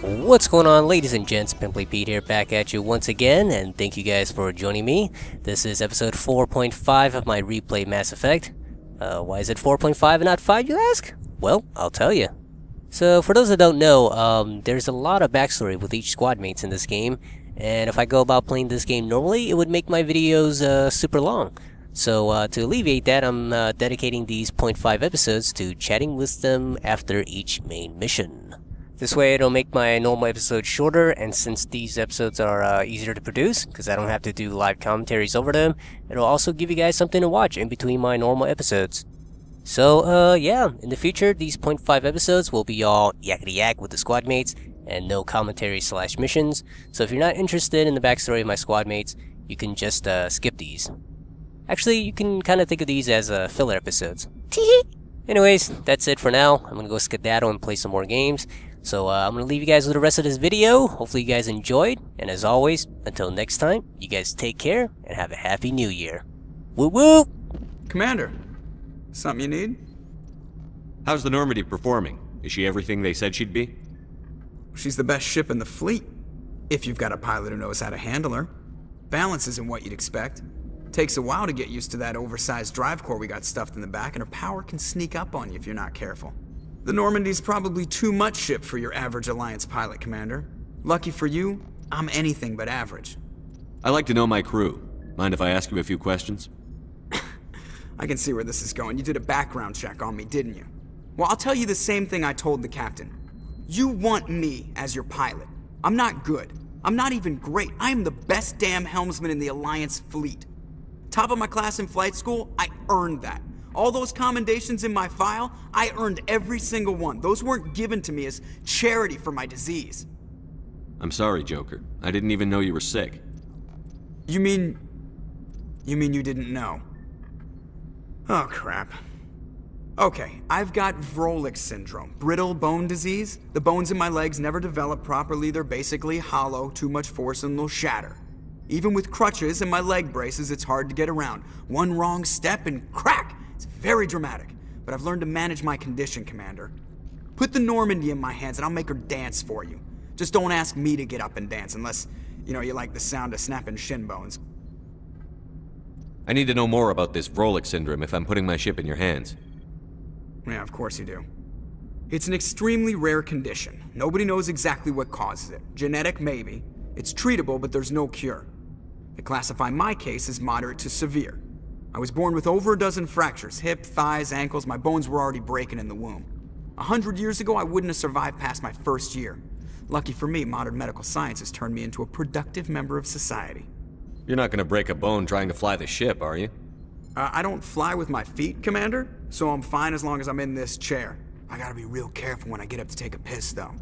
What's going on, ladies and gents? Pimply Pete here, back at you once again, and thank you guys for joining me. This is episode 4.5 of my replay Mass Effect. Why is it 4.5 and not 5, you ask? Well, I'll tell you. So, for those that don't know, there's a lot of backstory with each squad mates in this game, and if I go about playing this game normally, it would make my videos super long. So, to alleviate that, I'm dedicating these 0.5 episodes to chatting with them after each main mission. This way it'll make my normal episodes shorter, and since these episodes are easier to produce, because I don't have to do live commentaries over them, it'll also give you guys something to watch in between my normal episodes. So, yeah, in the future, these 0.5 episodes will be all yakety yak with the squad mates, and no commentary / missions, so if you're not interested in the backstory of my squad mates, you can just skip these. Actually, you can kind of think of these as filler episodes. Anyways, that's it for now. I'm gonna go skedaddle and play some more games. So I'm going to leave you guys with the rest of this video. Hopefully you guys enjoyed. And as always, until next time, you guys take care and have a happy new year. Woo woo! Commander, something you need? How's the Normandy performing? Is she everything they said she'd be? She's the best ship in the fleet. If you've got a pilot who knows how to handle her. Balance isn't what you'd expect. Takes a while to get used to that oversized drive core we got stuffed in the back, and her power can sneak up on you if you're not careful. The Normandy's probably too much ship for your average Alliance pilot, Commander. Lucky for you, I'm anything but average. I like to know my crew. Mind if I ask you a few questions? I can see where this is going. You did a background check on me, didn't you? Well, I'll tell you the same thing I told the captain. You want me as your pilot. I'm not good. I'm not even great. I am the best damn helmsman in the Alliance fleet. Top of my class in flight school, I earned that. All those commendations in my file, I earned every single one. Those weren't given to me as charity for my disease. I'm sorry, Joker. I didn't even know you were sick. You mean you didn't know? Oh, crap. Okay, I've got Vrolik syndrome, brittle bone disease. The bones in my legs never develop properly. They're basically hollow, too much force and they'll shatter. Even with crutches and my leg braces, it's hard to get around. One wrong step and crack! It's very dramatic, but I've learned to manage my condition, Commander. Put the Normandy in my hands and I'll make her dance for you. Just don't ask me to get up and dance unless, you like the sound of snapping shin bones. I need to know more about this Vrolik syndrome if I'm putting my ship in your hands. Yeah, of course you do. It's an extremely rare condition. Nobody knows exactly what causes it. Genetic, maybe. It's treatable, but there's no cure. They classify my case as moderate to severe. I was born with over a dozen fractures, hip, thighs, ankles. My bones were already breaking in the womb. 100 years ago, I wouldn't have survived past my first year. Lucky for me, modern medical science has turned me into a productive member of society. You're not gonna break a bone trying to fly the ship, are you? I don't fly with my feet, Commander, so I'm fine as long as I'm in this chair. I gotta be real careful when I get up to take a piss, though.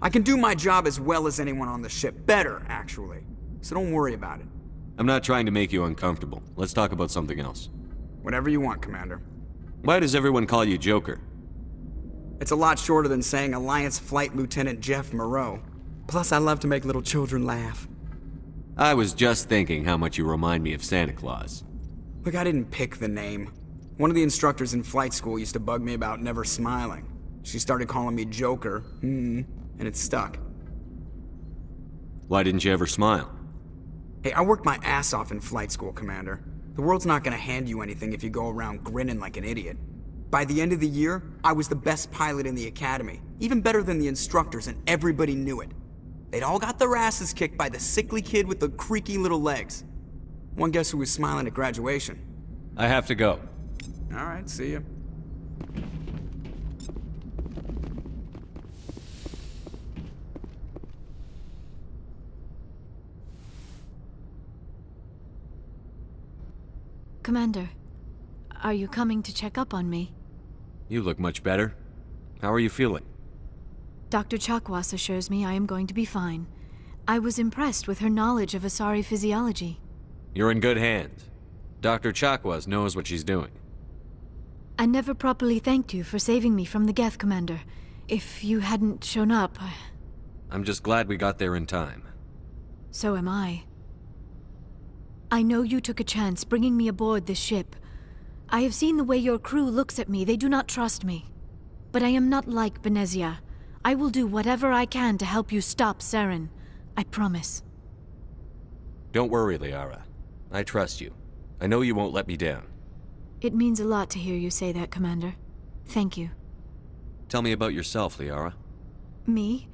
I can do my job as well as anyone on the ship. Better, actually. So don't worry about it. I'm not trying to make you uncomfortable. Let's talk about something else. Whatever you want, Commander. Why does everyone call you Joker? It's a lot shorter than saying Alliance Flight Lieutenant Jeff Moreau. Plus, I love to make little children laugh. I was just thinking how much you remind me of Santa Claus. Look, I didn't pick the name. One of the instructors in flight school used to bug me about never smiling. She started calling me Joker, and it stuck. Why didn't you ever smile? Hey, I worked my ass off in flight school, Commander. The world's not gonna hand you anything if you go around grinning like an idiot. By the end of the year, I was the best pilot in the academy, even better than the instructors, and everybody knew it. They'd all got their asses kicked by the sickly kid with the creaky little legs. One guess who was smiling at graduation? I have to go. All right, see ya. Commander, are you coming to check up on me? You look much better. How are you feeling? Dr. Chakwas assures me I am going to be fine. I was impressed with her knowledge of Asari physiology. You're in good hands. Dr. Chakwas knows what she's doing. I never properly thanked you for saving me from the Geth, Commander. If you hadn't shown up, I'm just glad we got there in time. So am I. I know you took a chance bringing me aboard this ship. I have seen the way your crew looks at me. They do not trust me. But I am not like Benezia. I will do whatever I can to help you stop Saren. I promise. Don't worry, Liara. I trust you. I know you won't let me down. It means a lot to hear you say that, Commander. Thank you. Tell me about yourself, Liara. Me?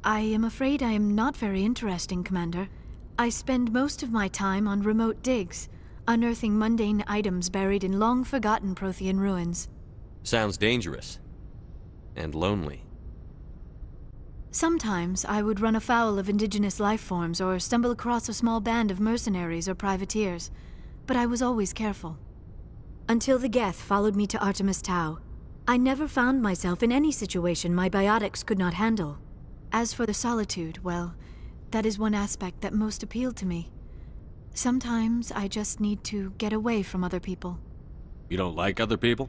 I am afraid I am not very interesting, Commander. I spend most of my time on remote digs, unearthing mundane items buried in long-forgotten Prothean ruins. Sounds dangerous. And lonely. Sometimes I would run afoul of indigenous life forms or stumble across a small band of mercenaries or privateers, but I was always careful. Until the Geth followed me to Artemis Tau, I never found myself in any situation my biotics could not handle. As for the solitude, well, that is one aspect that most appealed to me. Sometimes I just need to get away from other people. You don't like other people?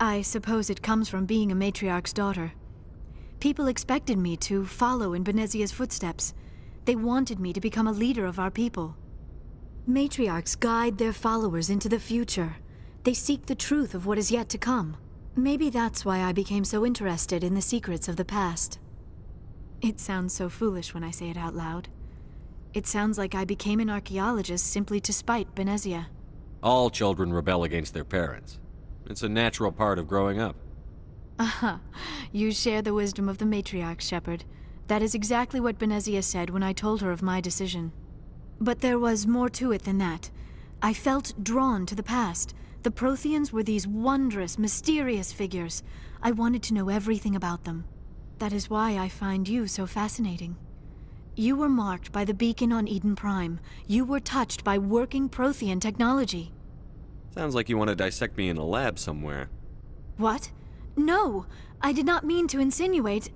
I suppose it comes from being a matriarch's daughter. People expected me to follow in Benezia's footsteps. They wanted me to become a leader of our people. Matriarchs guide their followers into the future. They seek the truth of what is yet to come. Maybe that's why I became so interested in the secrets of the past. It sounds so foolish when I say it out loud. It sounds like I became an archaeologist simply to spite Benezia. All children rebel against their parents. It's a natural part of growing up. Aha, you share the wisdom of the matriarch, Shepard. That is exactly what Benezia said when I told her of my decision. But there was more to it than that. I felt drawn to the past. The Protheans were these wondrous, mysterious figures. I wanted to know everything about them. That is why I find you so fascinating. You were marked by the beacon on Eden Prime. You were touched by working Prothean technology. Sounds like you want to dissect me in a lab somewhere. What? No! I did not mean to insinuate.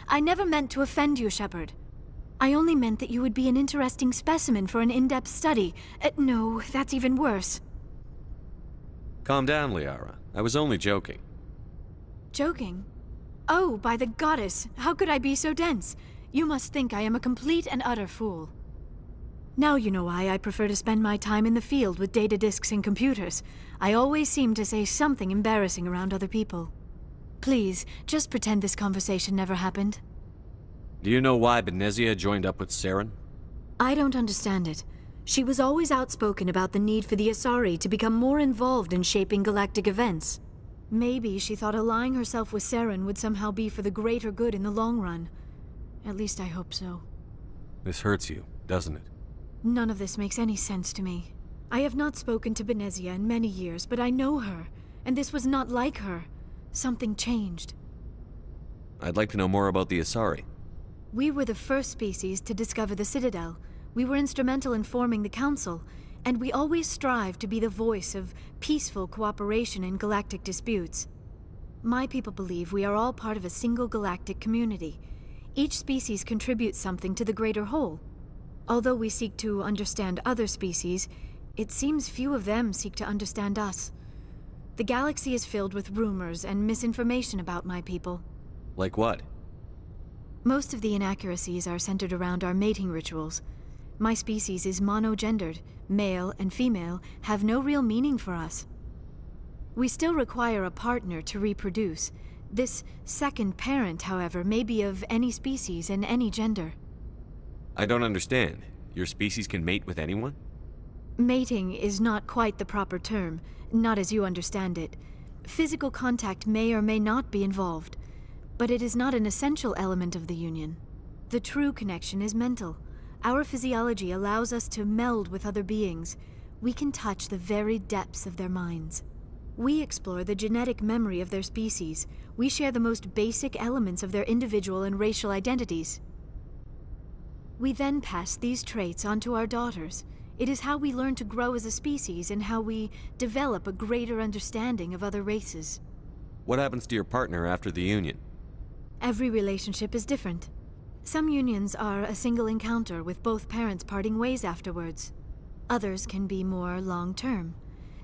I never meant to offend you, Shepard. I only meant that you would be an interesting specimen for an in-depth study. No, that's even worse. Calm down, Liara. I was only joking. Joking? Oh, by the goddess, how could I be so dense? You must think I am a complete and utter fool. Now you know why I prefer to spend my time in the field with data disks and computers. I always seem to say something embarrassing around other people. Please, just pretend this conversation never happened. Do you know why Benezia joined up with Saren? I don't understand it. She was always outspoken about the need for the Asari to become more involved in shaping galactic events. Maybe she thought allying herself with Saren would somehow be for the greater good in the long run. At least I hope so. This hurts you, doesn't it? None of this makes any sense to me. I have not spoken to Benezia in many years, but I know her, and this was not like her. Something changed. I'd like to know more about the Asari. We were the first species to discover the Citadel. We were instrumental in forming the Council, and we always strive to be the voice of peaceful cooperation in galactic disputes. My people believe we are all part of a single galactic community. Each species contributes something to the greater whole. Although we seek to understand other species, it seems few of them seek to understand us. The galaxy is filled with rumors and misinformation about my people. Like what? Most of the inaccuracies are centered around our mating rituals. My species is monogendered. Male and female have no real meaning for us. We still require a partner to reproduce. This second parent, however, may be of any species and any gender. I don't understand. Your species can mate with anyone? Mating is not quite the proper term, not as you understand it. Physical contact may or may not be involved, but it is not an essential element of the union. The true connection is mental. Our physiology allows us to meld with other beings. We can touch the very depths of their minds. We explore the genetic memory of their species. We share the most basic elements of their individual and racial identities. We then pass these traits on to our daughters. It is how we learn to grow as a species and how we develop a greater understanding of other races. What happens to your partner after the union? Every relationship is different. Some unions are a single encounter with both parents parting ways afterwards. Others can be more long-term.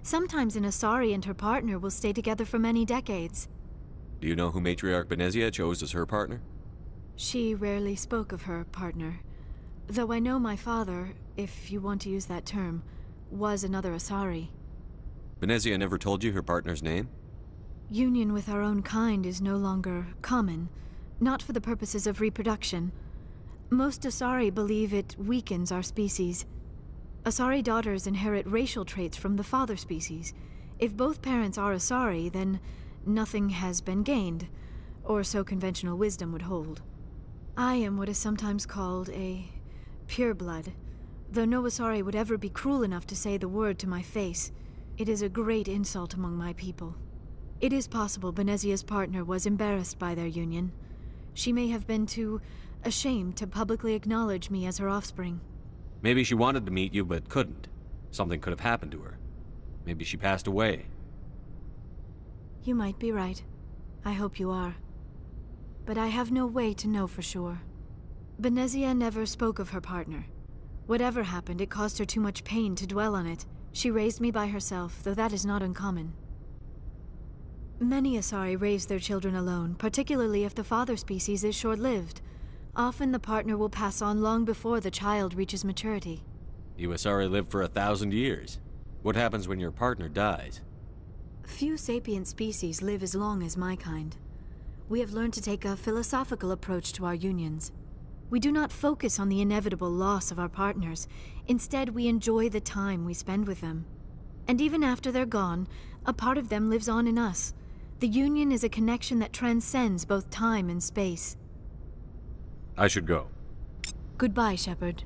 Sometimes an Asari and her partner will stay together for many decades. Do you know who Matriarch Benezia chose as her partner? She rarely spoke of her partner. Though I know my father, if you want to use that term, was another Asari. Benezia never told you her partner's name? Union with our own kind is no longer common. not for the purposes of reproduction. Most Asari believe it weakens our species. Asari daughters inherit racial traits from the father species. If both parents are Asari, then nothing has been gained, or so conventional wisdom would hold. I am what is sometimes called a pureblood, though no Asari would ever be cruel enough to say the word to my face. It is a great insult among my people. It is possible Benezia's partner was embarrassed by their union. She may have been too ashamed to publicly acknowledge me as her offspring. Maybe she wanted to meet you, but couldn't. Something could have happened to her. Maybe she passed away. You might be right. I hope you are. But I have no way to know for sure. Benezia never spoke of her partner. Whatever happened, it caused her too much pain to dwell on it. She raised me by herself, though that is not uncommon. Many Asari raise their children alone, particularly if the father species is short-lived. Often the partner will pass on long before the child reaches maturity. You Asari live for 1,000 years. What happens when your partner dies? Few sapient species live as long as my kind. We have learned to take a philosophical approach to our unions. We do not focus on the inevitable loss of our partners. Instead, we enjoy the time we spend with them. And even after they're gone, a part of them lives on in us. The union is a connection that transcends both time and space. I should go. Goodbye, Shepard.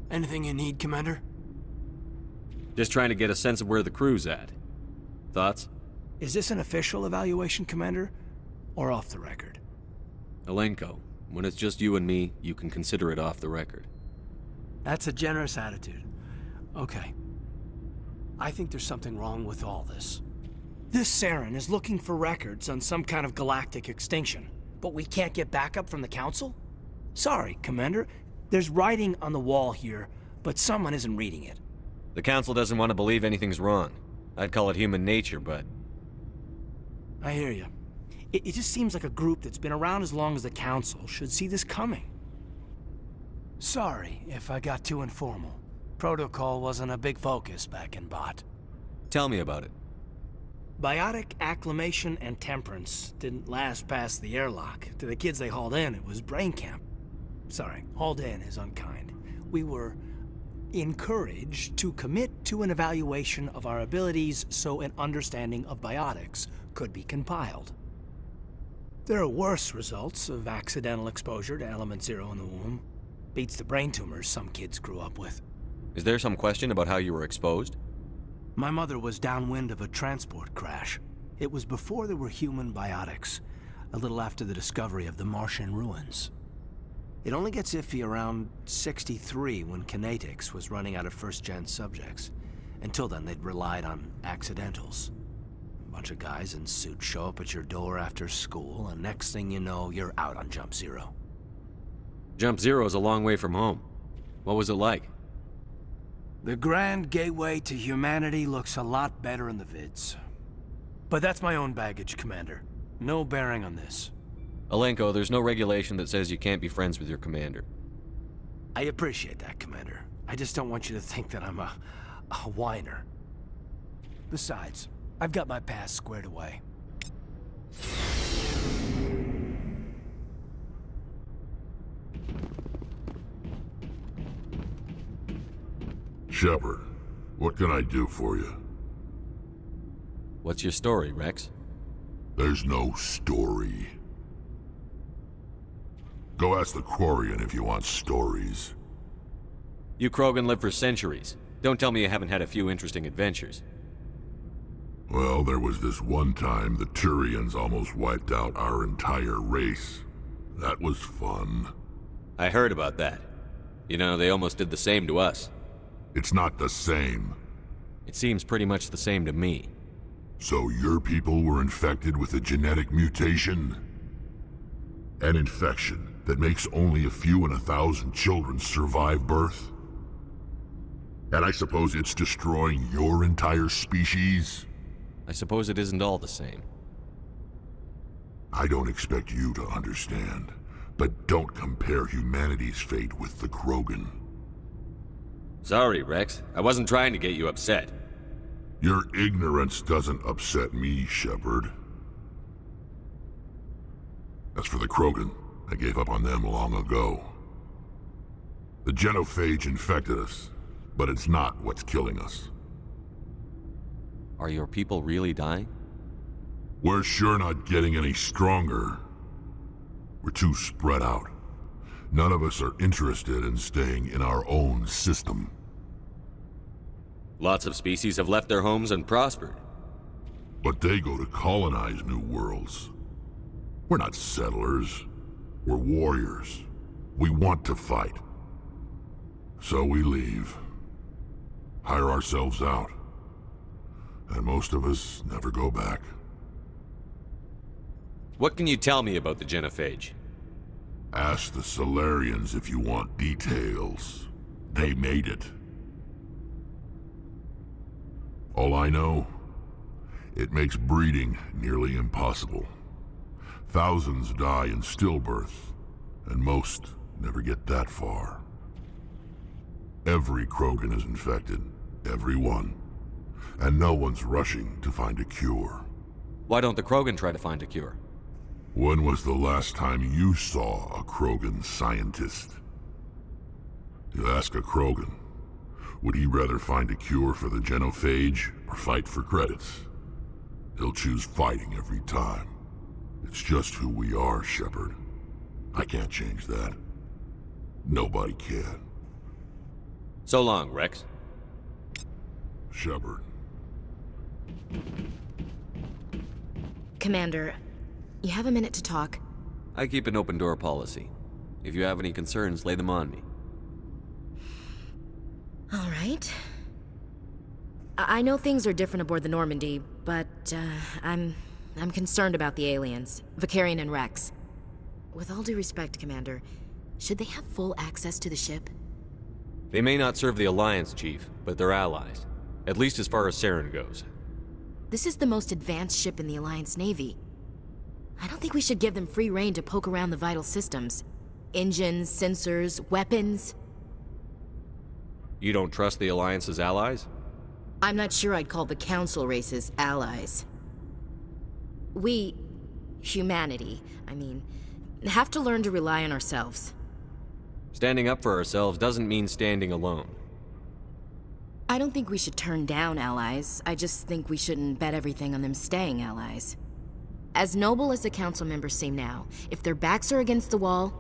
Anything you need, Commander? Just trying to get a sense of where the crew's at. Thoughts? Is this an official evaluation, Commander? Or off the record? Alenko, when it's just you and me, you can consider it off the record. That's a generous attitude. Okay. I think there's something wrong with all this. This Saren is looking for records on some kind of galactic extinction, but we can't get backup from the Council? Sorry, Commander. There's writing on the wall here, but someone isn't reading it. The Council doesn't want to believe anything's wrong. I'd call it human nature, but... I hear you. It just seems like a group that's been around as long as the Council should see this coming. Sorry if I got too informal. Protocol wasn't a big focus back in Bot. Tell me about it. Biotic acclimation and temperance didn't last past the airlock. To the kids they hauled in, it was brain camp. Sorry, hauled in is unkind. We were encouraged to commit to an evaluation of our abilities so an understanding of biotics could be compiled. There are worse results of accidental exposure to Element Zero in the womb. Beats the brain tumors some kids grew up with. Is there some question about how you were exposed? My mother was downwind of a transport crash. It was before there were human biotics, a little after the discovery of the Martian ruins. It only gets iffy around 63 when Kinetics was running out of first-gen subjects. Until then, they'd relied on accidentals. A bunch of guys in suits show up at your door after school, and next thing you know, you're out on Jump Zero. Jump Zero's a long way from home. What was it like? The grand gateway to humanity looks a lot better in the vids. But that's my own baggage, Commander. No bearing on this. Alenko, there's no regulation that says you can't be friends with your commander. I appreciate that, Commander. I just don't want you to think that I'm a whiner. Besides, I've got my past squared away. Shepard, what can I do for you? What's your story, Rex? There's no story. Go ask the Quarian if you want stories. You Krogan lived for centuries. Don't tell me you haven't had a few interesting adventures. Well, there was this one time the Turians almost wiped out our entire race. That was fun. I heard about that. You know, they almost did the same to us. It's not the same. It seems pretty much the same to me. So your people were infected with a genetic mutation? An infection that makes only a few in 1,000 children survive birth? And I suppose it's destroying your entire species? I suppose it isn't all the same. I don't expect you to understand, but don't compare humanity's fate with the Krogan. Sorry, Rex. I wasn't trying to get you upset. Your ignorance doesn't upset me, Shepard. As for the Krogan, I gave up on them long ago. The genophage infected us, but it's not what's killing us. Are your people really dying? We're sure not getting any stronger. We're too spread out. None of us are interested in staying in our own system. Lots of species have left their homes and prospered. But they go to colonize new worlds. We're not settlers. We're warriors. We want to fight. So we leave. Hire ourselves out. And most of us never go back. What can you tell me about the genophage? Ask the Solarians if you want details. They made it. All I know, it makes breeding nearly impossible. Thousands die in stillbirth, and most never get that far. Every Krogan is infected. Every one. And no one's rushing to find a cure. Why don't the Krogan try to find a cure? When was the last time you saw a Krogan scientist? You ask a Krogan, would he rather find a cure for the genophage or fight for credits? He'll choose fighting every time. It's just who we are, Shepard. I can't change that. Nobody can. So long, Rex. Shepard. Commander, you have a minute to talk? I keep an open door policy. If you have any concerns, lay them on me. All right. I know things are different aboard the Normandy, but I'm concerned about the aliens, Vicarian and Rex. With all due respect, Commander, should they have full access to the ship? They may not serve the Alliance, Chief, but they're allies. At least as far as Saren goes. This is the most advanced ship in the Alliance Navy. I don't think we should give them free rein to poke around the vital systems. Engines, sensors, weapons. You don't trust the Alliance's allies? I'm not sure I'd call the Council races allies. We, humanity, have to learn to rely on ourselves. Standing up for ourselves doesn't mean standing alone. I don't think we should turn down allies. I just think we shouldn't bet everything on them staying allies. As noble as the Council members seem now, if their backs are against the wall,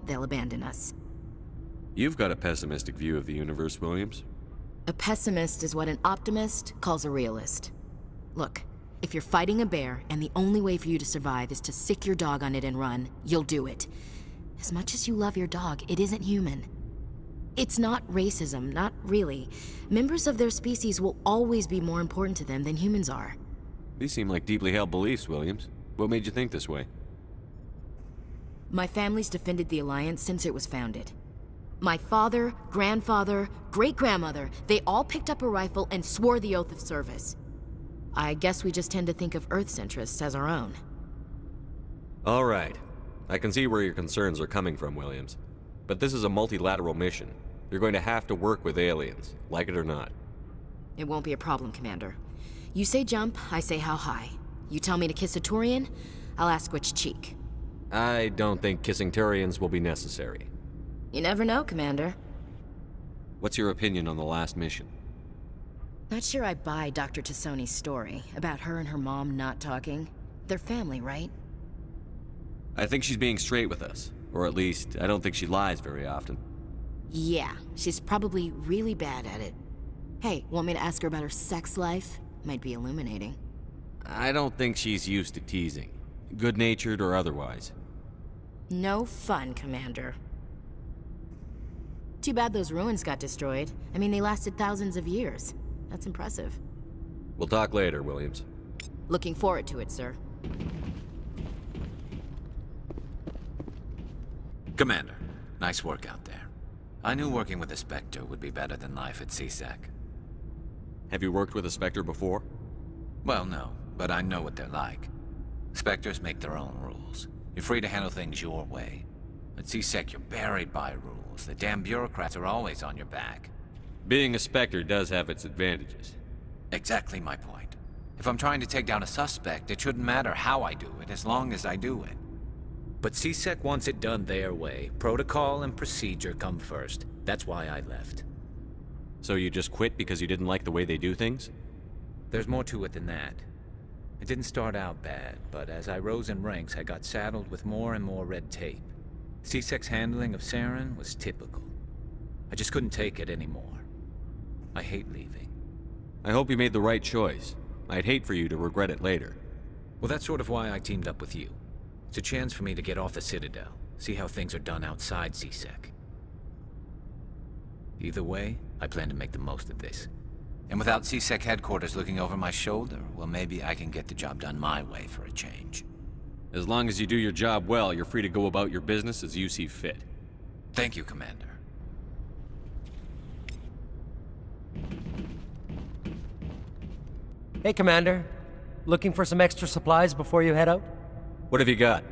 they'll abandon us. You've got a pessimistic view of the universe, Williams. A pessimist is what an optimist calls a realist. Look, if you're fighting a bear and the only way for you to survive is to sick your dog on it and run, you'll do it. As much as you love your dog, it isn't human. It's not racism, not really. Members of their species will always be more important to them than humans are. These seem like deeply held beliefs, Williams. What made you think this way? My family's defended the Alliance since it was founded. My father, grandfather, great-grandmother, they all picked up a rifle and swore the oath of service. I guess we just tend to think of Earth's interests as our own. All right. I can see where your concerns are coming from, Williams. But this is a multilateral mission. You're going to have to work with aliens, like it or not. It won't be a problem, Commander. You say jump, I say how high. You tell me to kiss a Turian, I'll ask which cheek. I don't think kissing Turians will be necessary. You never know, Commander. What's your opinion on the last mission? Not sure I buy Dr. Tassoni's story about her and her mom not talking. They're family, right? I think she's being straight with us. Or at least, I don't think she lies very often. Yeah, she's probably really bad at it. Hey, want me to ask her about her sex life? Might be illuminating. I don't think she's used to teasing. Good-natured or otherwise. No fun, Commander. Too bad those ruins got destroyed. They lasted thousands of years. That's impressive. We'll talk later, Williams. Looking forward to it, sir. Commander, nice work out there. I knew working with a Spectre would be better than life at CSEC. Have you worked with a Spectre before? Well, no, but I know what they're like. Spectres make their own rules. You're free to handle things your way. At CSEC, you're buried by rules. The damn bureaucrats are always on your back. Being a Spectre does have its advantages. Exactly my point. If I'm trying to take down a suspect, it shouldn't matter how I do it, as long as I do it. But CSEC wants it done their way. Protocol and procedure come first. That's why I left. So you just quit because you didn't like the way they do things? There's more to it than that. It didn't start out bad, but as I rose in ranks, I got saddled with more and more red tape. CSEC's handling of Saren was typical. I just couldn't take it anymore. I hate leaving. I hope you made the right choice. I'd hate for you to regret it later. Well, that's sort of why I teamed up with you. It's a chance for me to get off the Citadel, see how things are done outside CSEC. Either way, I plan to make the most of this. And without CSEC headquarters looking over my shoulder, well, maybe I can get the job done my way for a change. As long as you do your job well, you're free to go about your business as you see fit. Thank you, Commander. Hey, Commander. Looking for some extra supplies before you head out? What have you got?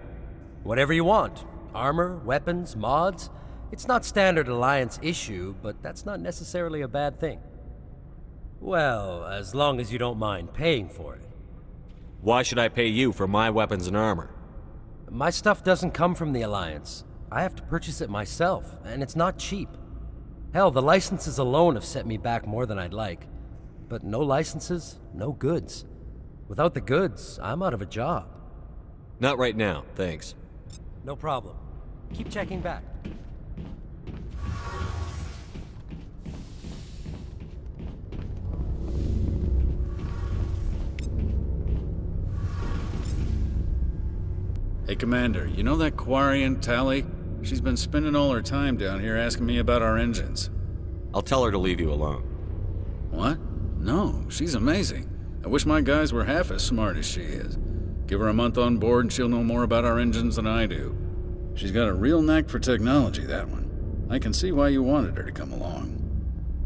Whatever you want. Armor, weapons, mods. It's not standard Alliance issue, but that's not necessarily a bad thing. Well, as long as you don't mind paying for it. Why should I pay you for my weapons and armor? My stuff doesn't come from the Alliance. I have to purchase it myself, and it's not cheap. Hell, the licenses alone have set me back more than I'd like. But no licenses, no goods. Without the goods, I'm out of a job. Not right now, thanks. No problem. Keep checking back. Hey, Commander, you know that Quarian, Tally? She's been spending all her time down here asking me about our engines. I'll tell her to leave you alone. What? No, she's amazing. I wish my guys were half as smart as she is. Give her a month on board and she'll know more about our engines than I do. She's got a real knack for technology, that one. I can see why you wanted her to come along.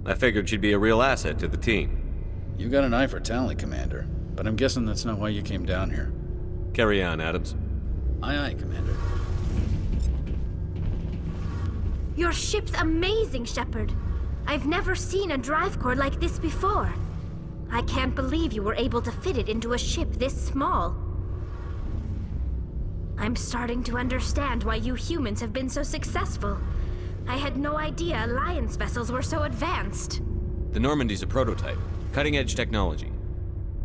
I figured she'd be a real asset to the team. You got an eye for Tally, Commander, but I'm guessing that's not why you came down here. Carry on, Adams. Aye, aye, Commander. Your ship's amazing, Shepard. I've never seen a drive core like this before. I can't believe you were able to fit it into a ship this small. I'm starting to understand why you humans have been so successful. I had no idea Alliance vessels were so advanced. The Normandy's a prototype. Cutting-edge technology.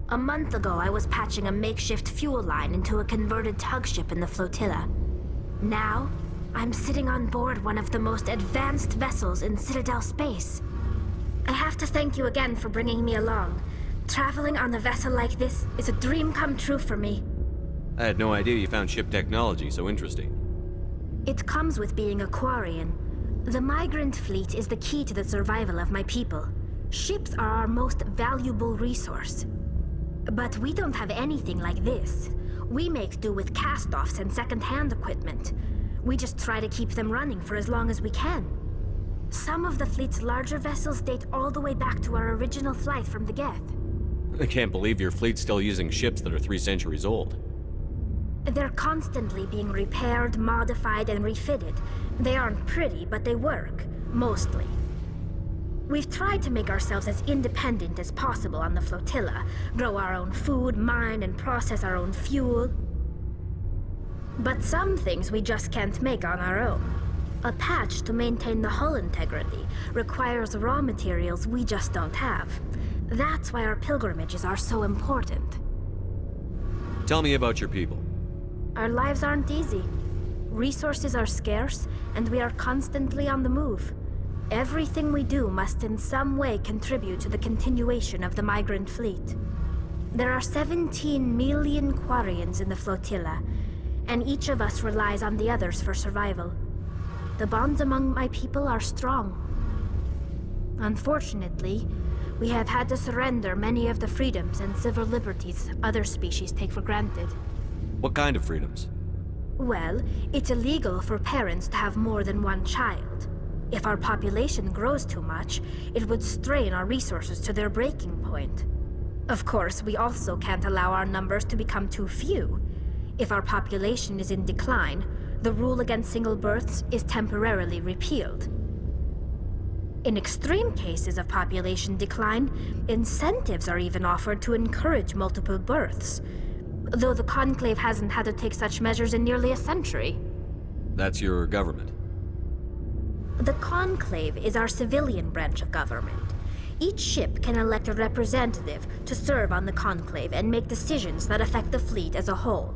A month ago, I was patching a makeshift fuel line into a converted tug ship in the flotilla. Now, I'm sitting on board one of the most advanced vessels in Citadel space. I have to thank you again for bringing me along. Traveling on a vessel like this is a dream come true for me. I had no idea you found ship technology so interesting. It comes with being a Quarian. The migrant fleet is the key to the survival of my people. Ships are our most valuable resource. But we don't have anything like this. We make do with cast-offs and second-hand equipment. We just try to keep them running for as long as we can. Some of the fleet's larger vessels date all the way back to our original flight from the Geth. I can't believe your fleet's still using ships that are 3 centuries old. They're constantly being repaired, modified, and refitted. They aren't pretty, but they work. Mostly. We've tried to make ourselves as independent as possible on the flotilla. Grow our own food, mine, and process our own fuel. But some things we just can't make on our own. A patch to maintain the hull integrity requires raw materials we just don't have. That's why our pilgrimages are so important. Tell me about your people. Our lives aren't easy. Resources are scarce, and we are constantly on the move. Everything we do must in some way contribute to the continuation of the migrant fleet. There are 17 million Quarians in the flotilla, and each of us relies on the others for survival. The bonds among my people are strong. Unfortunately, we have had to surrender many of the freedoms and civil liberties other species take for granted. What kind of freedoms? Well, it's illegal for parents to have more than one child. If our population grows too much, it would strain our resources to their breaking point. Of course, we also can't allow our numbers to become too few. If our population is in decline, the rule against single births is temporarily repealed. In extreme cases of population decline, incentives are even offered to encourage multiple births. Though the Conclave hasn't had to take such measures in nearly a century. That's your government. The Conclave is our civilian branch of government. Each ship can elect a representative to serve on the Conclave and make decisions that affect the fleet as a whole.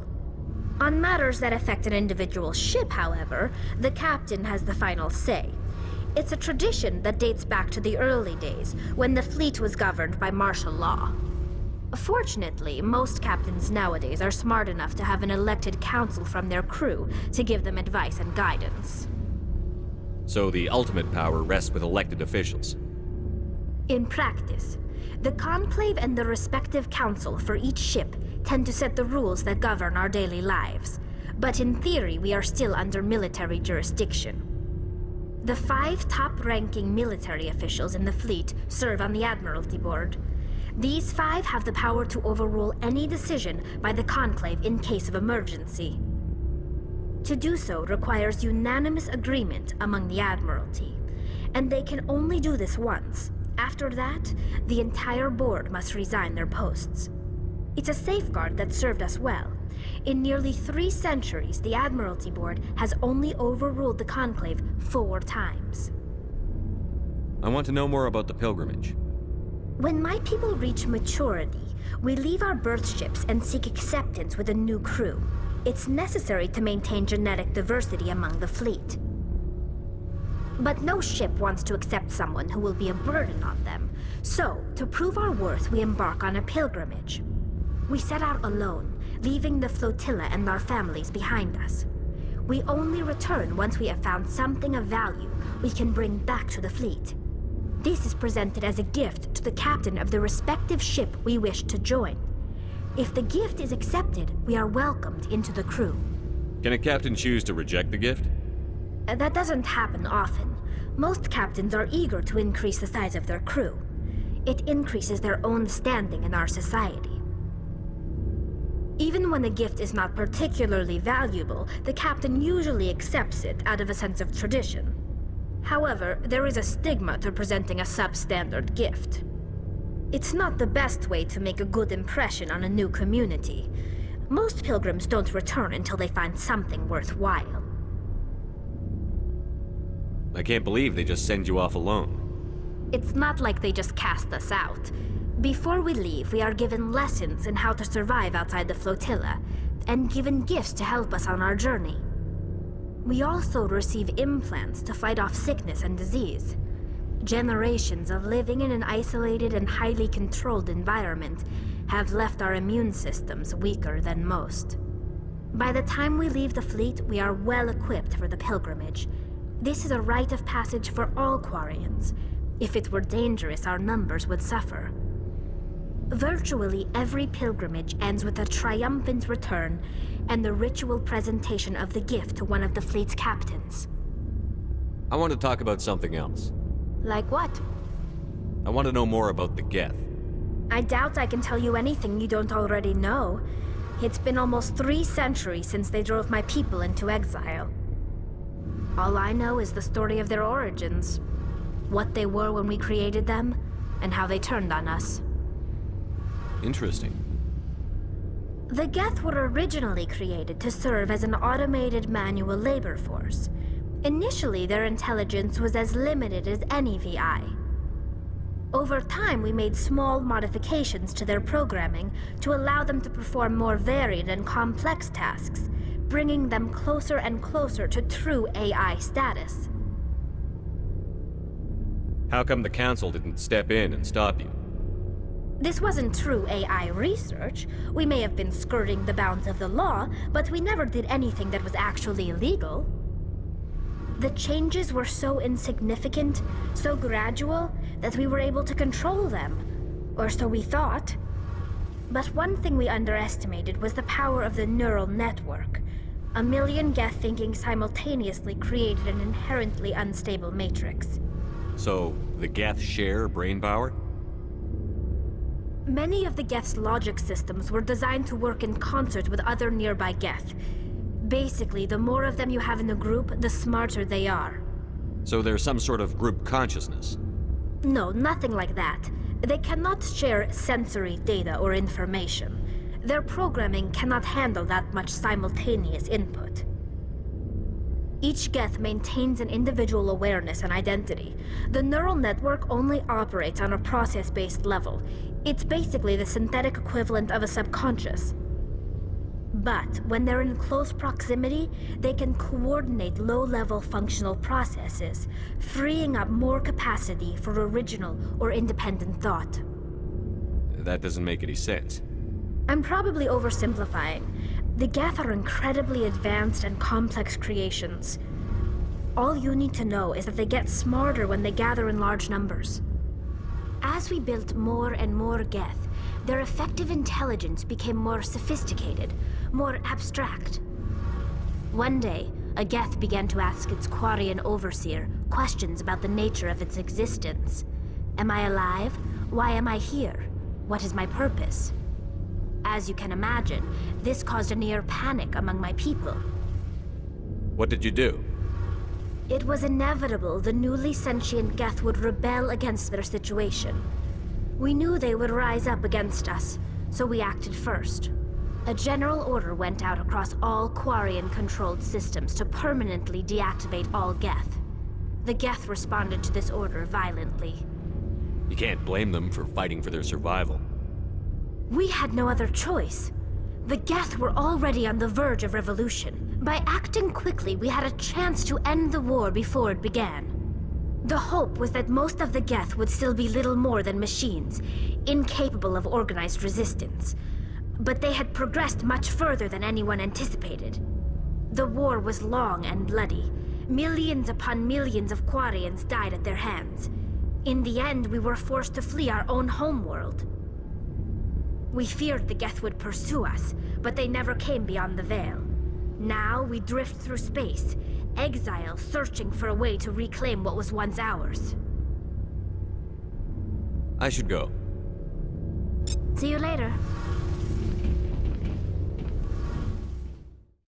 On matters that affect an individual ship, however, the captain has the final say. It's a tradition that dates back to the early days, when the fleet was governed by martial law. Fortunately, most captains nowadays are smart enough to have an elected council from their crew to give them advice and guidance. So the ultimate power rests with elected officials. In practice, the Conclave and the respective council for each ship tend to set the rules that govern our daily lives. But in theory, we are still under military jurisdiction. The 5 top-ranking military officials in the fleet serve on the Admiralty Board. These 5 have the power to overrule any decision by the Conclave in case of emergency. To do so requires unanimous agreement among the Admiralty, and they can only do this once. After that, the entire board must resign their posts. It's a safeguard that served us well. In nearly 3 centuries, the Admiralty Board has only overruled the Conclave 4 times. I want to know more about the pilgrimage. When my people reach maturity, we leave our birth ships and seek acceptance with a new crew. It's necessary to maintain genetic diversity among the fleet. But no ship wants to accept someone who will be a burden on them. So, to prove our worth, we embark on a pilgrimage. We set out alone, leaving the flotilla and our families behind us. We only return once we have found something of value we can bring back to the fleet. This is presented as a gift to the captain of the respective ship we wish to join. If the gift is accepted, we are welcomed into the crew. Can a captain choose to reject the gift? That doesn't happen often. Most captains are eager to increase the size of their crew. It increases their own standing in our society. Even when a gift is not particularly valuable, the captain usually accepts it out of a sense of tradition. However, there is a stigma to presenting a substandard gift. It's not the best way to make a good impression on a new community. Most pilgrims don't return until they find something worthwhile. I can't believe they just send you off alone. It's not like they just cast us out. Before we leave, we are given lessons in how to survive outside the flotilla, and given gifts to help us on our journey. We also receive implants to fight off sickness and disease. Generations of living in an isolated and highly controlled environment have left our immune systems weaker than most. By the time we leave the fleet, we are well equipped for the pilgrimage. This is a rite of passage for all Quarians. If it were dangerous, our numbers would suffer. Virtually every pilgrimage ends with a triumphant return and the ritual presentation of the gift to one of the fleet's captains. I want to talk about something else. Like what? I want to know more about the Geth. I doubt I can tell you anything you don't already know. It's been almost 3 centuries since they drove my people into exile. All I know is the story of their origins, what they were when we created them, and how they turned on us. Interesting. The Geth were originally created to serve as an automated manual labor force. Initially, their intelligence was as limited as any VI. Over time, we made small modifications to their programming to allow them to perform more varied and complex tasks, bringing them closer and closer to true AI status. How come the Council didn't step in and stop you? This wasn't true AI research. We may have been skirting the bounds of the law, but we never did anything that was actually illegal. The changes were so insignificant, so gradual, that we were able to control them. Or so we thought. But one thing we underestimated was the power of the neural network. 1 million Geth thinking simultaneously created an inherently unstable matrix. So, the Geth share brain power? Many of the Geth's logic systems were designed to work in concert with other nearby Geth. Basically, the more of them you have in a group, the smarter they are. So there's some sort of group consciousness. No, nothing like that. They cannot share sensory data or information. Their programming cannot handle that much simultaneous input. Each Geth maintains an individual awareness and identity. The neural network only operates on a process-based level. It's basically the synthetic equivalent of a subconscious. But when they're in close proximity, they can coordinate low-level functional processes, freeing up more capacity for original or independent thought. That doesn't make any sense. I'm probably oversimplifying. The Geth are incredibly advanced and complex creations. All you need to know is that they get smarter when they gather in large numbers. As we built more and more Geth, their effective intelligence became more sophisticated, more abstract. One day, a Geth began to ask its Quarian overseer questions about the nature of its existence. Am I alive? Why am I here? What is my purpose? As you can imagine, this caused a near panic among my people. What did you do? It was inevitable the newly sentient Geth would rebel against their situation. We knew they would rise up against us, so we acted first. A general order went out across all Quarian-controlled systems to permanently deactivate all Geth. The Geth responded to this order violently. You can't blame them for fighting for their survival. We had no other choice. The Geth were already on the verge of revolution. By acting quickly, we had a chance to end the war before it began. The hope was that most of the Geth would still be little more than machines, incapable of organized resistance. But they had progressed much further than anyone anticipated. The war was long and bloody. Millions upon millions of Quarians died at their hands. In the end, we were forced to flee our own homeworld. We feared the Geth would pursue us, but they never came beyond the Veil. Now we drift through space, exile searching for a way to reclaim what was once ours. I should go. See you later.